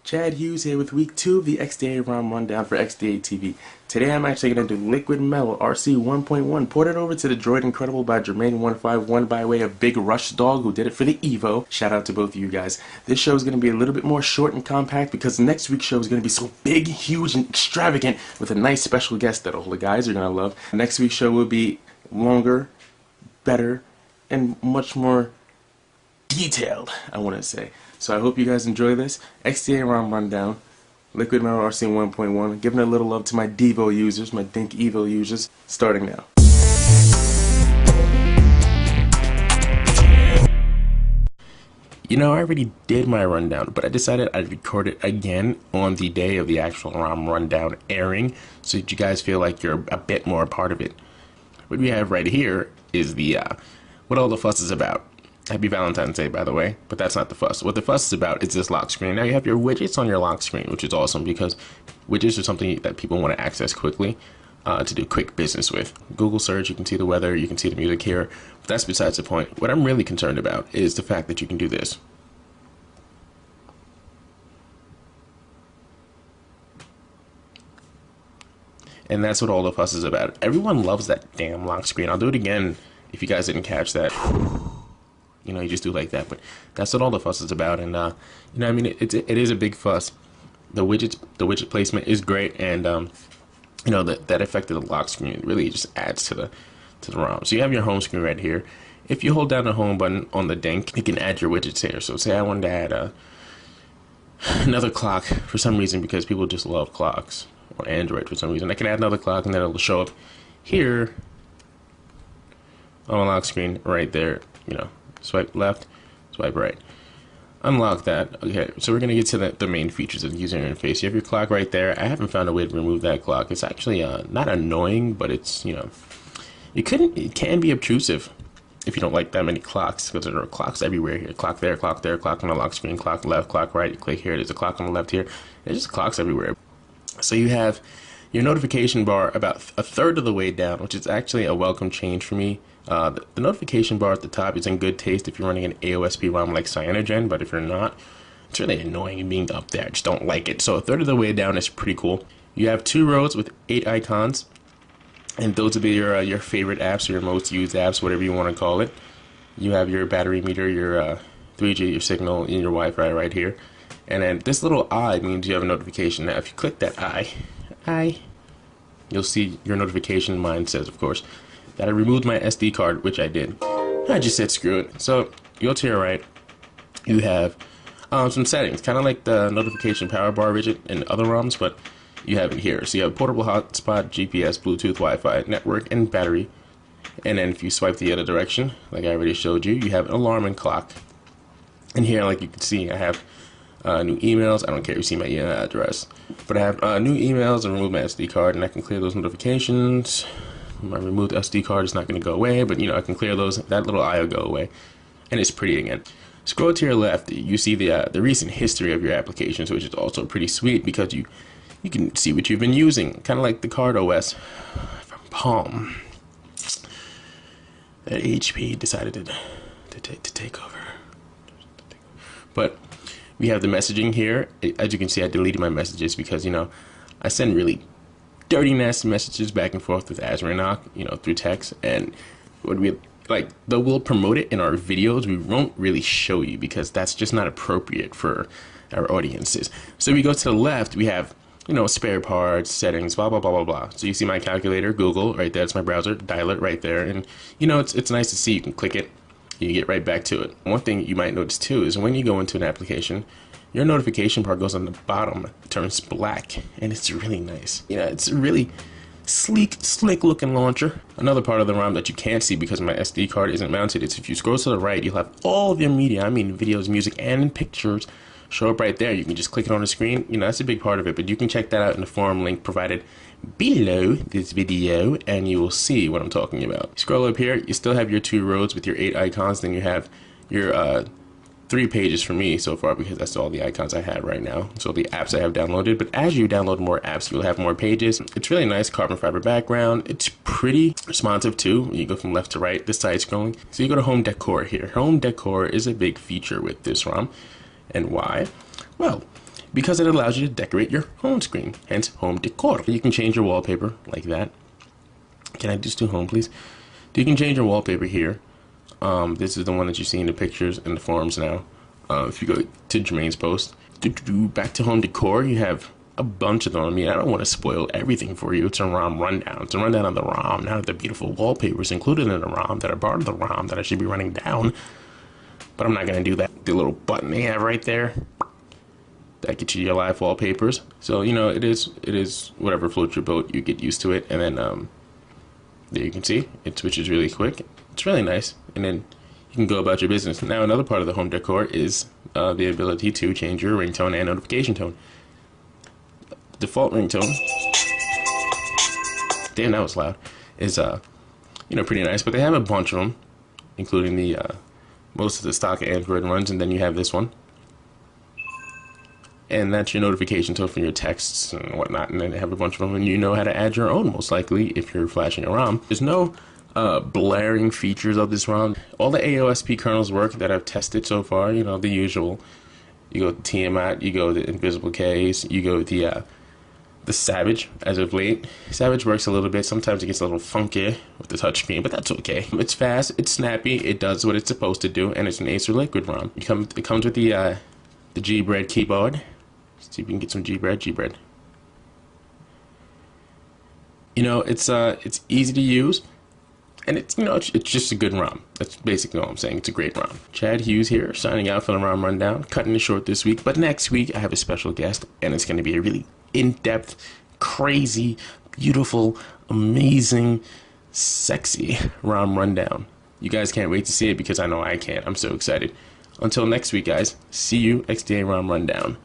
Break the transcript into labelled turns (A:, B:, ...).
A: Chad Hughes here with week 2 of the XDA ROM rundown for XDA TV. Today I'm actually going to do Liquid Metal RC 1.1, ported over to the Droid Incredible by Jermaine151 by way of Big Rush Dog, who did it for the Evo. Shout out to both of you guys. This show is going to be a little bit more short and compact because next week's show is going to be so big, huge, and extravagant with a nice special guest that all the guys are going to love. Next week's show will be longer, better, and much more detailed, I want to say. So I hope you guys enjoy this. XDA ROM rundown, Liquid Metal RC 1.1, giving a little love to my Devo users, my Dink Evo users, starting now. You know, I already did my rundown, but I decided I'd record it again on the day of the actual ROM rundown airing, so that you guys feel like you're a bit more a part of it. What we have right here is the, what all the fuss is about. Happy Valentine's Day, by the way, but that's not the fuss. What the fuss is about is this lock screen. Now you have your widgets on your lock screen, which is awesome because widgets are something that people want to access quickly to do quick business with. Google search, you can see the weather, you can see the music here, but that's besides the point. What I'm really concerned about is the fact that you can do this. And that's what all the fuss is about. Everyone loves that damn lock screen. I'll do it again if you guys didn't catch that. You know, you just do like that, but that's what all the fuss is about. And you know, I mean, it is a big fuss. The widget placement is great, and you know, that effect of the lock screen really just adds to the ROM. So you have your home screen right here. If you hold down the home button on the Dink, you can add your widgets here. So say I wanted to add another clock for some reason, because people just love clocks on Android for some reason. I can add another clock, and then it'll show up here on the lock screen right there. You know. Swipe left, swipe right. Unlock that. Okay, so we're going to get to the main features of the user interface. You have your clock right there. I haven't found a way to remove that clock. It's actually not annoying, but it's, you know, it can be obtrusive if you don't like that many clocks, because there are clocks everywhere here. Clock there, clock on the lock screen, clock left, clock right. You click here, there's a clock on the left here. There's just clocks everywhere. So you have your notification bar about a third of the way down, which is actually a welcome change for me. The notification bar at the top is in good taste if you're running an AOSP ROM like Cyanogen, but if you're not, it's really annoying being up there. I just don't like it. So a third of the way down is pretty cool. You have 2 rows with 8 icons, and those will be your favorite apps or your most used apps, whatever you want to call it. You have your battery meter, your 3G, your signal, and your Wi-Fi right here. And then this little eye means you have a notification. Now if you click that eye, you'll see your notification. Mine says, of course, that I removed my SD card, which I did. I just said screw it. So you go to your right, you have some settings, kind of like the notification power bar widget in other ROMs, but you have it here. So you have portable hotspot, GPS, Bluetooth, Wi-Fi, network, and battery. And then if you swipe the other direction, like I already showed you, you have an alarm and clock. And here, like you can see, I have new emails. I don't care if you see my email address, but I have new emails and remove my SD card, and I can clear those notifications. My removed SD card is not going to go away, but you know, I can clear those. That little eye will go away, and it's pretty again. Scroll to your left, you see the recent history of your applications, which is also pretty sweet because you can see what you've been using, kind of like the Card OS from Palm that HP decided to take over. But we have the messaging here. As you can see, I deleted my messages because, you know, I send really dirty, nasty messages back and forth with Azranok, you know, through text, and what we like, though we'll promote it in our videos, we won't really show you because that's just not appropriate for our audiences. So we go to the left, we have, you know, spare parts, settings, blah blah blah blah blah. So you see my calculator, Google, right there. It's my browser. Dial it right there, and you know, it's nice to see. You can click it, you get right back to it. One thing you might notice too is when you go into an application, your notification bar goes on the bottom, turns black, and it's really nice. You know, it's a really sleek, slick looking launcher. Another part of the ROM that you can't see because my SD card isn't mounted is if you scroll to the right, you'll have all of your media, I mean videos, music, and pictures show up right there. You can just click it on the screen. You know, that's a big part of it, but you can check that out in the forum link provided below this video, and you will see what I'm talking about. Scroll up here, you still have your 2 rows with your 8 icons, then you have your 3 pages for me so far because that's all the icons I have right now. So the apps I have downloaded, but as you download more apps, you'll have more pages. It's really nice, carbon fiber background. It's pretty responsive too. You go from left to right, this side scrolling. So you go to home decor here. Home decor is a big feature with this ROM. And why? Well, because it allows you to decorate your home screen, hence home decor. You can change your wallpaper like that. Can I just do home, please? You can change your wallpaper here. This is the one that you see in the pictures and the forums now. If you go to Jermaine's post, back to home decor, you have a bunch of them. I mean, I don't want to spoil everything for you. It's a ROM rundown. It's a rundown of the ROM, not of the beautiful wallpapers included in the ROM that are part of the ROM that I should be running down. But I'm not going to do that. The little button they have right there, that gets you your live wallpapers. So, you know, it is whatever floats your boat. You get used to it. And then, there you can see, it switches really quick. It's really nice. And then you can go about your business. Now, another part of the home decor is the ability to change your ringtone and notification tone. Default ringtone, damn, that was loud, is you know, pretty nice, but they have a bunch of them, including the most of the stock Android runs, and then you have this one, and that's your notification tone for your texts and whatnot. And then they have a bunch of them, and you know how to add your own, most likely, if you're flashing a ROM. There's no blaring features of this ROM. All the AOSP kernels work that I've tested so far, you know, the usual. You go Tiamat, you go the Invisible Ks, you go the Savage. As of late, Savage works a little bit. Sometimes it gets a little funky with the touchscreen, but that's okay. It's fast, it's snappy, it does what it's supposed to do, and it's an Acer Liquid ROM. It comes with the G-Bread keyboard. Let's see if we can get some G-Bread. You know, it's easy to use, and it's, you know, it's just a good ROM. That's basically all I'm saying. It's a great ROM. Chad Hughes here, signing out for the ROM Rundown. Cutting it short this week, but next week I have a special guest, and it's going to be a really in-depth, crazy, beautiful, amazing, sexy ROM Rundown. You guys can't wait to see it because I know I can't. I'm so excited. Until next week, guys. See you, XDA ROM Rundown.